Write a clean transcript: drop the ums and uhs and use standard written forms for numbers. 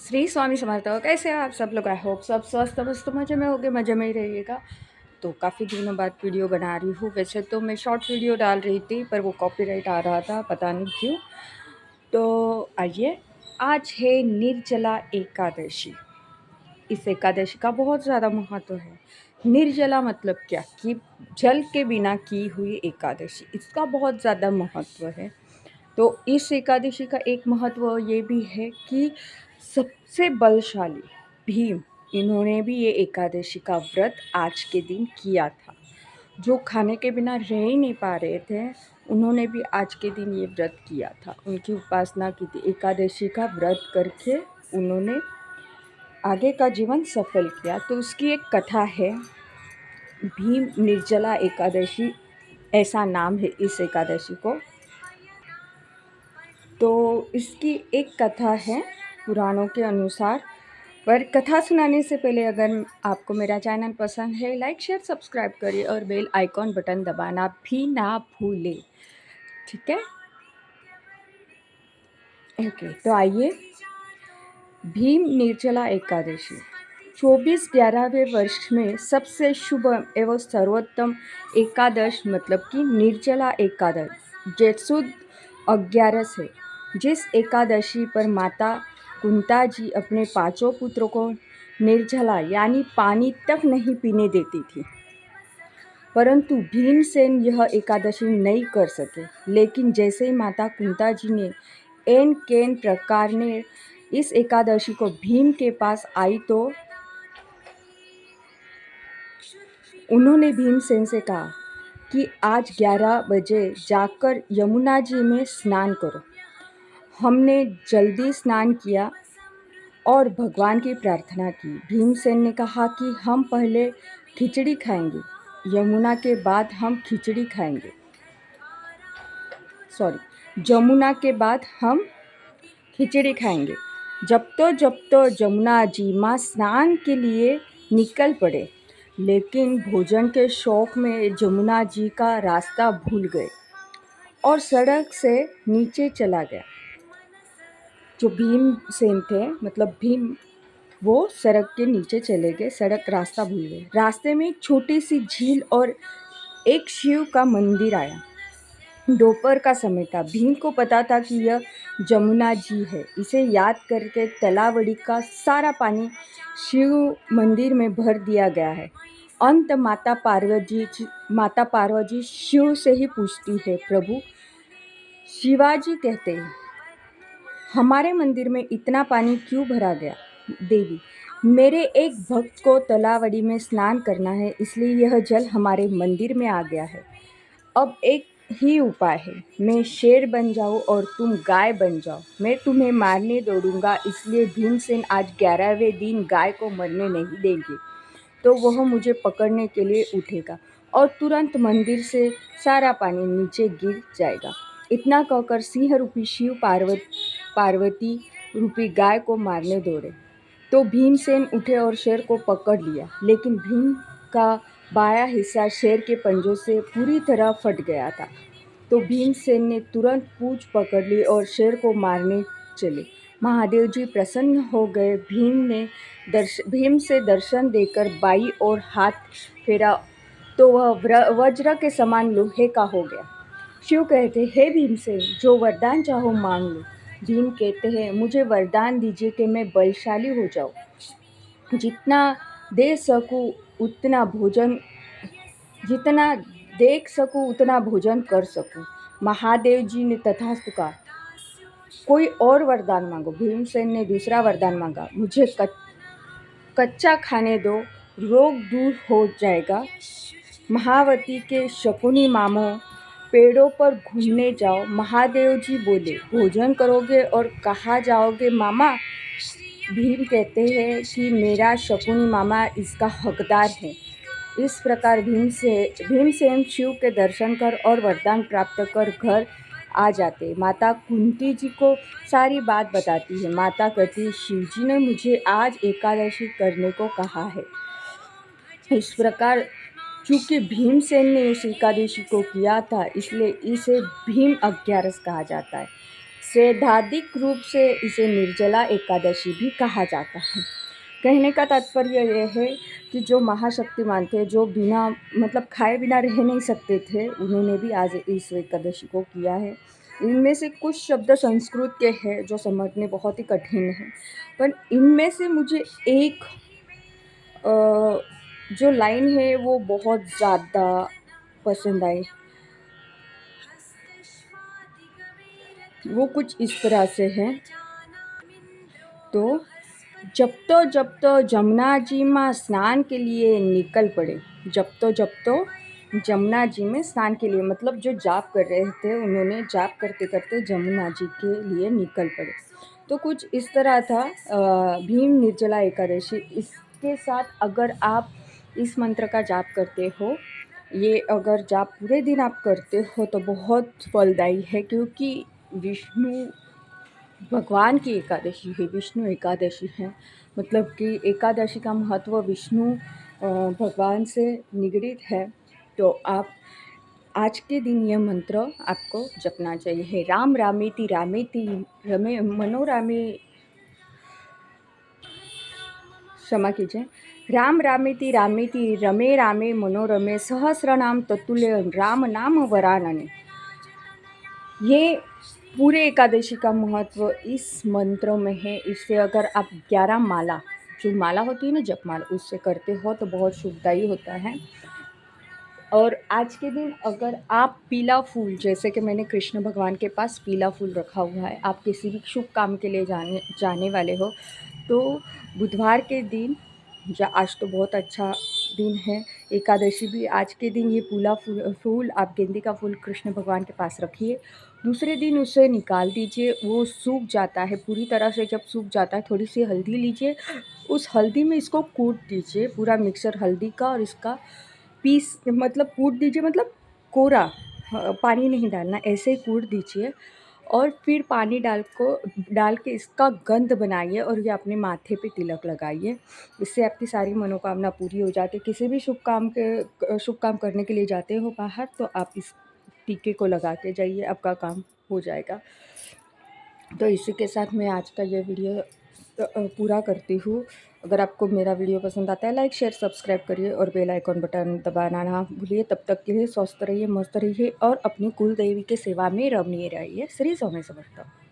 श्री स्वामी समर्थ। कैसे हो आप सब लोग? आई होप सब स्वस्थ मस्त मज़े में होगे, मज़े में ही रहिएगा। तो काफ़ी दिनों बाद वीडियो बना रही हूँ। वैसे तो मैं शॉर्ट वीडियो डाल रही थी पर वो कॉपीराइट आ रहा था, पता नहीं क्यों। तो आइए, आज है निर्जला एकादशी। इस एकादशी का बहुत ज़्यादा महत्व है। निर्जला मतलब क्या कि जल के बिना की हुई एकादशी, इसका बहुत ज़्यादा महत्व है। तो इस एकादशी का एक महत्व ये भी है कि सबसे बलशाली भीम, इन्होंने भी ये एकादशी का व्रत आज के दिन किया था। जो खाने के बिना रह ही नहीं पा रहे थे, उन्होंने भी आज के दिन ये व्रत किया था, उनकी उपासना की थी। एकादशी का व्रत करके उन्होंने आगे का जीवन सफल किया। तो उसकी एक कथा है, भीम निर्जला एकादशी ऐसा नाम है इस एकादशी को। तो इसकी एक कथा है पुराणों के अनुसार। पर कथा सुनाने से पहले अगर आपको मेरा चैनल पसंद है, लाइक शेयर सब्सक्राइब करिए और बेल आइकॉन बटन दबाना भी ना भूलें, ठीक है? ओके, तो आइए, भीम निर्जला एकादशी 24/11वें वर्ष में सबसे शुभ एवं सर्वोत्तम एकादश मतलब कि निर्जला एकादश जेठसुद 11 है। जिस एकादशी पर माता कुंता जी अपने पांचों पुत्रों को निर्जला यानी पानी तक नहीं पीने देती थी, परंतु भीमसेन यह एकादशी नहीं कर सके। लेकिन जैसे ही माता कुंता जी ने एन केन प्रकार ने इस एकादशी को भीम के पास आई तो उन्होंने भीमसेन से कहा कि आज 11 बजे जाकर यमुना जी में स्नान करो। हमने जल्दी स्नान किया और भगवान की प्रार्थना की। भीमसेन ने कहा कि हम पहले खिचड़ी खाएंगे, यमुना के बाद हम खिचड़ी खाएंगे। जमुना के बाद हम खिचड़ी खाएंगे। जब तो जमुना जी माँ स्नान के लिए निकल पड़े, लेकिन भोजन के शौक में जमुना जी का रास्ता भूल गए और सड़क से नीचे चला गया। जो भीमसेन थे मतलब भीम, वो सड़क के नीचे चले गए, सड़क रास्ता भूल गए। रास्ते में एक छोटी सी झील और एक शिव का मंदिर आया। दोपहर का समय था। भीम को पता था कि यह जमुना जी है। इसे याद करके तलावड़ी का सारा पानी शिव मंदिर में भर दिया गया है। अंत माता पार्वती शिव से ही पूछती है, प्रभु शिवाजी कहते हैं, हमारे मंदिर में इतना पानी क्यों भरा गया? देवी, मेरे एक भक्त को तलावड़ी में स्नान करना है, इसलिए यह जल हमारे मंदिर में आ गया है। अब एक ही उपाय है, मैं शेर बन जाऊं और तुम गाय बन जाओ। मैं तुम्हें मारने दौड़ूंगा, इसलिए भीमसेन आज 11वें दिन गाय को मरने नहीं देंगे, तो वह मुझे पकड़ने के लिए उठेगा और तुरंत मंदिर से सारा पानी नीचे गिर जाएगा। इतना कहकर सिंह रूपी शिव पार्वती रूपी गाय को मारने दौड़े। तो भीमसेन उठे और शेर को पकड़ लिया, लेकिन भीम का बायां हिस्सा शेर के पंजों से पूरी तरह फट गया था। तो भीमसेन ने तुरंत पूंछ पकड़ ली और शेर को मारने चले। महादेव जी प्रसन्न हो गए। भीम से दर्शन देकर बाई और हाथ फेरा तो वह वज्र के समान लोहे का हो गया। शिव कहते, हे भीमसेन, जो वरदान चाहो मांग लो। भीम कहते हैं, मुझे वरदान दीजिए कि मैं बलशाली हो जाऊं। जितना देख सकूं उतना भोजन कर सकूं। महादेव जी ने तथास्तु कहा। कोई और वरदान मांगो। भीमसेन ने दूसरा वरदान मांगा, मुझे कच्चा खाने दो, रोग दूर हो जाएगा। महावती के शकुनी मामो, पेड़ों पर घूमने जाओ। महादेव जी बोले, भोजन करोगे और कहाँ जाओगे मामा? भीम कहते हैं कि मेरा शकुनी मामा इसका हकदार है। इस प्रकार भीमसेन शिव के दर्शन कर और वरदान प्राप्त कर घर आ जाते। माता कुंती जी को सारी बात बताती है। माता कहती, शिवजी ने मुझे आज एकादशी करने को कहा है। इस प्रकार चूँकि भीमसेन ने इस एकादशी को किया था, इसलिए इसे भीम 11 कहा जाता है। सैद्धांतिक रूप से इसे निर्जला एकादशी भी कहा जाता है। कहने का तात्पर्य यह है कि जो महाशक्तिमान थे, जो बिना मतलब खाए बिना रह नहीं सकते थे, उन्होंने भी आज इस एकादशी को किया है। इनमें से कुछ शब्द संस्कृत के हैं जो समझने बहुत ही कठिन है, पर इनमें से मुझे एक जो लाइन है वो बहुत ज़्यादा पसंद आई। वो कुछ इस तरह से है, तो जब तो जमुना जी माँ स्नान के लिए निकल पड़े। जब तो जमुना जी में स्नान के लिए, मतलब जो जाप कर रहे थे उन्होंने जाप करते करते जमुना जी के लिए निकल पड़े। तो कुछ इस तरह था भीम निर्जला एकादशी। इसके साथ अगर आप इस मंत्र का जाप करते हो, ये अगर जाप पूरे दिन आप करते हो तो बहुत फलदायी है, क्योंकि विष्णु भगवान की एकादशी है, विष्णु एकादशी है। मतलब कि एकादशी का महत्व विष्णु भगवान से निगडित है। तो आप आज के दिन यह मंत्र आपको जपना चाहिए। राम रामेति रामेति रमे मनोरामे, क्षमा कीजिए, राम रामेति रामेति रमे रामे मनोरमे सहस्रनाम तत्तुल्य राम नाम वरानने। ये पूरे एकादशी का महत्व इस मंत्र में है। इससे अगर आप 11 माला, जो माला होती है ना जपमाला, उससे करते हो तो बहुत शुभदायी होता है। और आज के दिन अगर आप पीला फूल, जैसे कि मैंने कृष्ण भगवान के पास पीला फूल रखा हुआ है, आप किसी भी शुभ काम के लिए जाने वाले हो, तो बुधवार के दिन, या आज तो बहुत अच्छा दिन है, एकादशी भी आज के दिन, ये पीला फूल आप गेंदे का फूल कृष्ण भगवान के पास रखिए। दूसरे दिन उसे निकाल दीजिए, वो सूख जाता है पूरी तरह से। जब सूख जाता है, थोड़ी सी हल्दी लीजिए, उस हल्दी में इसको कूट दीजिए, पूरा मिक्सर हल्दी का और इसका पीस, मतलब कूट दीजिए, मतलब कोरा, पानी नहीं डालना, ऐसे ही कूट दीजिए। और फिर पानी डाल के इसका गंध बनाइए और ये अपने माथे पे तिलक लगाइए। इससे आपकी सारी मनोकामना पूरी हो जाती है। किसी भी शुभ काम करने के लिए जाते हो बाहर, तो आप इस टीके को लगा के जाइए, आपका काम हो जाएगा। तो इसी के साथ मैं आज का ये वीडियो पूरा करती हूँ। अगर आपको मेरा वीडियो पसंद आता है, लाइक शेयर सब्सक्राइब करिए और बेल आइकॉन बटन दबाना ना भूलिए। तब तक के लिए स्वस्थ रहिए, मस्त रहिए और अपनी कुल देवी की सेवा में रमणीय रहिए। श्री स्वामी समर्थ।